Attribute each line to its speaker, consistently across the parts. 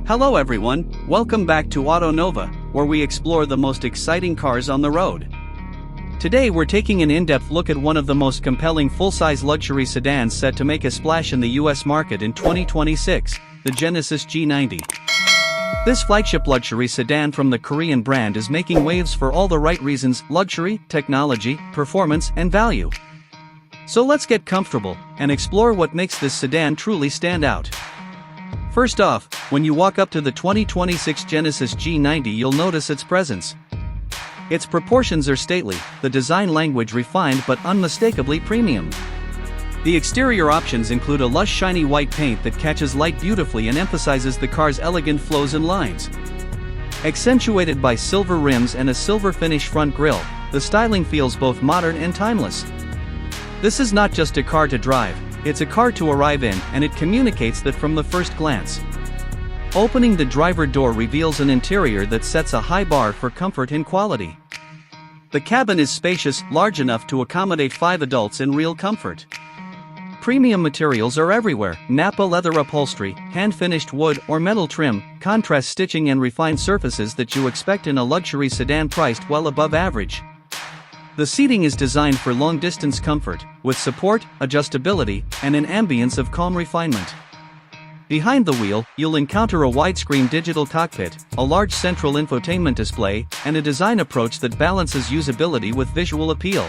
Speaker 1: Hello everyone, welcome back to Auto Nova, where we explore the most exciting cars on the road. Today we're taking an in-depth look at one of the most compelling full-size luxury sedans set to make a splash in the US market in 2026, the Genesis G90. This flagship luxury sedan from the Korean brand is making waves for all the right reasons: luxury, technology, performance, and value. So let's get comfortable and explore what makes this sedan truly stand out. First off, when you walk up to the 2026 Genesis G90, you'll notice its presence. Its proportions are stately, the design language refined but unmistakably premium. The exterior options include a lush shiny white paint that catches light beautifully and emphasizes the car's elegant flows and lines. Accentuated by silver rims and a silver finish front grille, the styling feels both modern and timeless. This is not just a car to drive, it's a car to arrive in, and it communicates that from the first glance. Opening the driver door reveals an interior that sets a high bar for comfort and quality. The cabin is spacious, large enough to accommodate 5 adults in real comfort. Premium materials are everywhere: Nappa leather upholstery, hand-finished wood or metal trim, contrast stitching, and refined surfaces that you expect in a luxury sedan priced well above average. The seating is designed for long-distance comfort, with support, adjustability, and an ambience of calm refinement. Behind the wheel, you'll encounter a widescreen digital cockpit, a large central infotainment display, and a design approach that balances usability with visual appeal.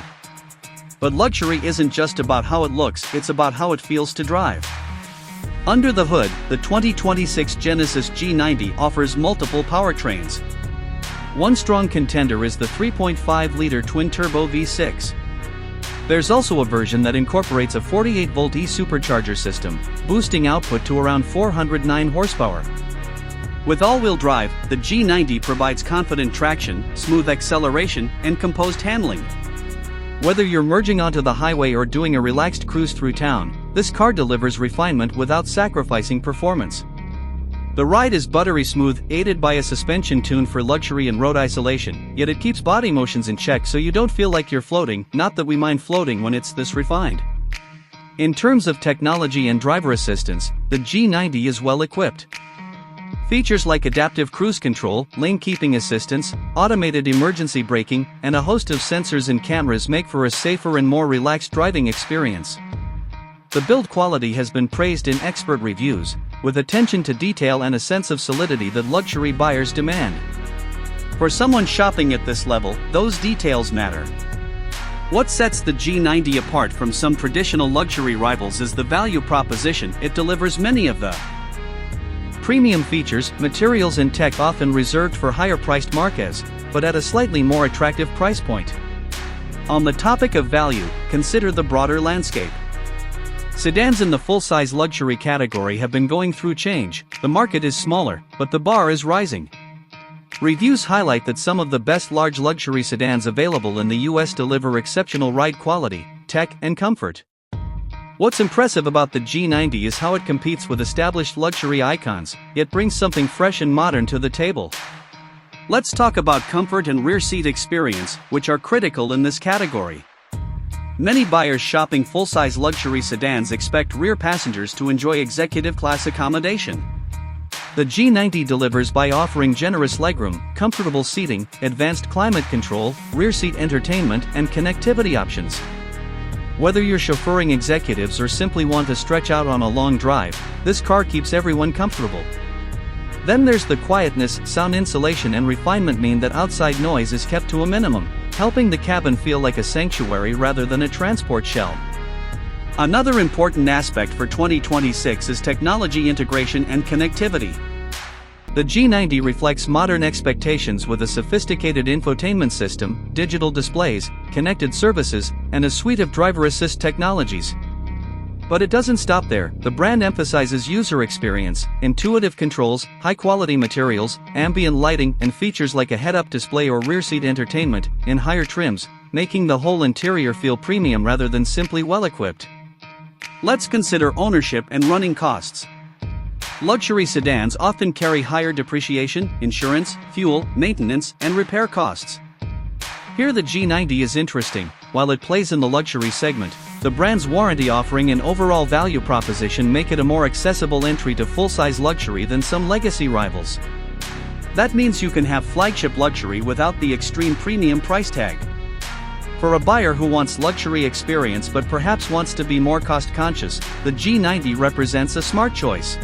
Speaker 1: But luxury isn't just about how it looks, it's about how it feels to drive. Under the hood, the 2026 Genesis G90 offers multiple powertrains. One strong contender is the 3.5-liter twin-turbo V6. There's also a version that incorporates a 48-volt e-supercharger system, boosting output to around 409 horsepower. With all-wheel drive, the G90 provides confident traction, smooth acceleration, and composed handling. Whether you're merging onto the highway or doing a relaxed cruise through town, this car delivers refinement without sacrificing performance. The ride is buttery smooth, aided by a suspension tuned for luxury and road isolation, yet it keeps body motions in check so you don't feel like you're floating. Not that we mind floating when it's this refined. In terms of technology and driver assistance, the G90 is well equipped. Features like adaptive cruise control, lane keeping assistance, automated emergency braking, and a host of sensors and cameras make for a safer and more relaxed driving experience. The build quality has been praised in expert reviews, with attention to detail and a sense of solidity that luxury buyers demand. For someone shopping at this level, those details matter. What sets the G90 apart from some traditional luxury rivals is the value proposition. It delivers many of the premium features, materials, and tech often reserved for higher-priced marques, but at a slightly more attractive price point. On the topic of value, consider the broader landscape. Sedans in the full-size luxury category have been going through change. The market is smaller, but the bar is rising. Reviews highlight that some of the best large luxury sedans available in the US deliver exceptional ride quality, tech, and comfort. What's impressive about the G90 is how it competes with established luxury icons, yet brings something fresh and modern to the table. Let's talk about comfort and rear seat experience, which are critical in this category. Many buyers shopping full-size luxury sedans expect rear passengers to enjoy executive-class accommodation. The G90 delivers by offering generous legroom, comfortable seating, advanced climate control, rear seat entertainment, and connectivity options. Whether you're chauffeuring executives or simply want to stretch out on a long drive, this car keeps everyone comfortable. Then there's the quietness. Sound insulation and refinement mean that outside noise is kept to a minimum, helping the cabin feel like a sanctuary rather than a transport shell. Another important aspect for 2026 is technology integration and connectivity. The G90 reflects modern expectations with a sophisticated infotainment system, digital displays, connected services, and a suite of driver assist technologies. But it doesn't stop there. The brand emphasizes user experience, intuitive controls, high-quality materials, ambient lighting, and features like a head-up display or rear seat entertainment in higher trims, making the whole interior feel premium rather than simply well-equipped. Let's consider ownership and running costs. Luxury sedans often carry higher depreciation, insurance, fuel, maintenance, and repair costs. Here the G90 is interesting. While it plays in the luxury segment, The brand's warranty offering and overall value proposition make it a more accessible entry to full-size luxury than some legacy rivals. That means you can have flagship luxury without the extreme premium price tag. For a buyer who wants luxury experience but perhaps wants to be more cost-conscious, the G90 represents a smart choice.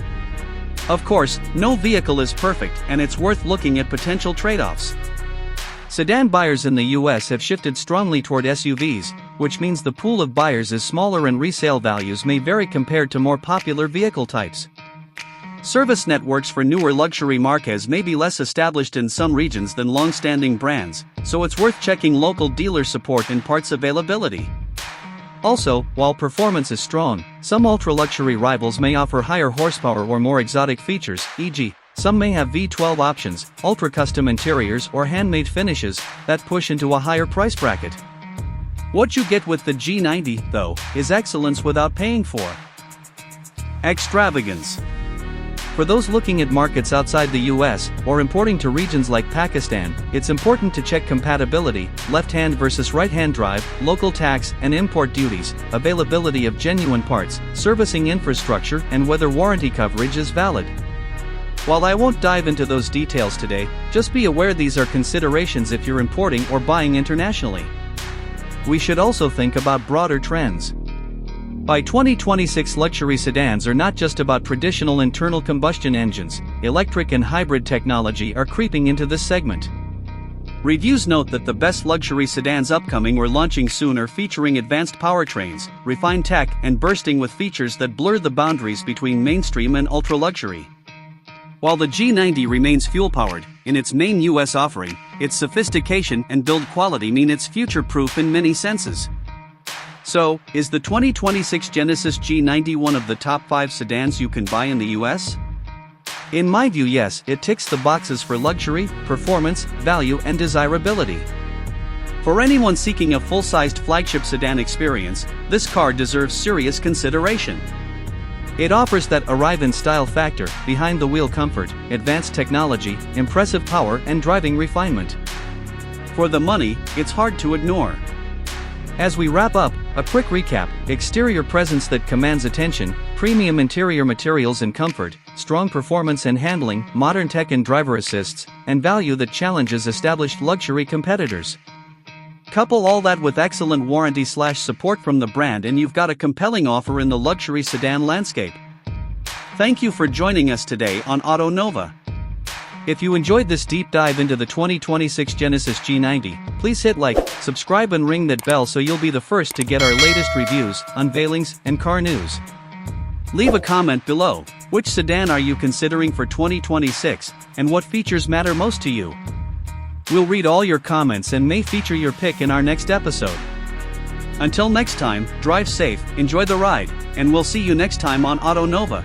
Speaker 1: Of course, no vehicle is perfect, and it's worth looking at potential trade-offs. Sedan buyers in the US have shifted strongly toward SUVs, which means the pool of buyers is smaller and resale values may vary compared to more popular vehicle types. Service networks for newer luxury marques may be less established in some regions than long-standing brands, so it's worth checking local dealer support and parts availability. Also, while performance is strong, some ultra-luxury rivals may offer higher horsepower or more exotic features, e.g., some may have V12 options, ultra-custom interiors or handmade finishes that push into a higher price bracket. What you get with the G90, though, is excellence without paying for extravagance. For those looking at markets outside the US, or importing to regions like Pakistan, it's important to check compatibility, left-hand versus right-hand drive, local tax and import duties, availability of genuine parts, servicing infrastructure, and whether warranty coverage is valid. While I won't dive into those details today, just be aware these are considerations if you're importing or buying internationally. We should also think about broader trends. By 2026, luxury sedans are not just about traditional internal combustion engines. Electric and hybrid technology are creeping into this segment. Reviews note that the best luxury sedans upcoming or launching soon are featuring advanced powertrains, refined tech, and bursting with features that blur the boundaries between mainstream and ultra-luxury. While the G90 remains fuel-powered, in its main US offering, its sophistication and build quality mean it's future-proof in many senses. So, is the 2026 Genesis G90 one of the top 5 sedans you can buy in the US? In my view, yes, it ticks the boxes for luxury, performance, value, and desirability. For anyone seeking a full-sized flagship sedan experience, this car deserves serious consideration. It offers that arrive-in-style factor, behind-the-wheel comfort, advanced technology, impressive power, and driving refinement. For the money, it's hard to ignore. As we wrap up, a quick recap: exterior presence that commands attention, premium interior materials and comfort, strong performance and handling, modern tech and driver assists, and value that challenges established luxury competitors. Couple all that with excellent warranty/support from the brand and you've got a compelling offer in the luxury sedan landscape. Thank you for joining us today on Auto Nova. If you enjoyed this deep dive into the 2026 Genesis G90, please hit like, subscribe and ring that bell so you'll be the first to get our latest reviews, unveilings, and car news. Leave a comment below. Which sedan are you considering for 2026, and what features matter most to you? We'll read all your comments and may feature your pick in our next episode. Until next time, drive safe, enjoy the ride, and we'll see you next time on Auto Nova.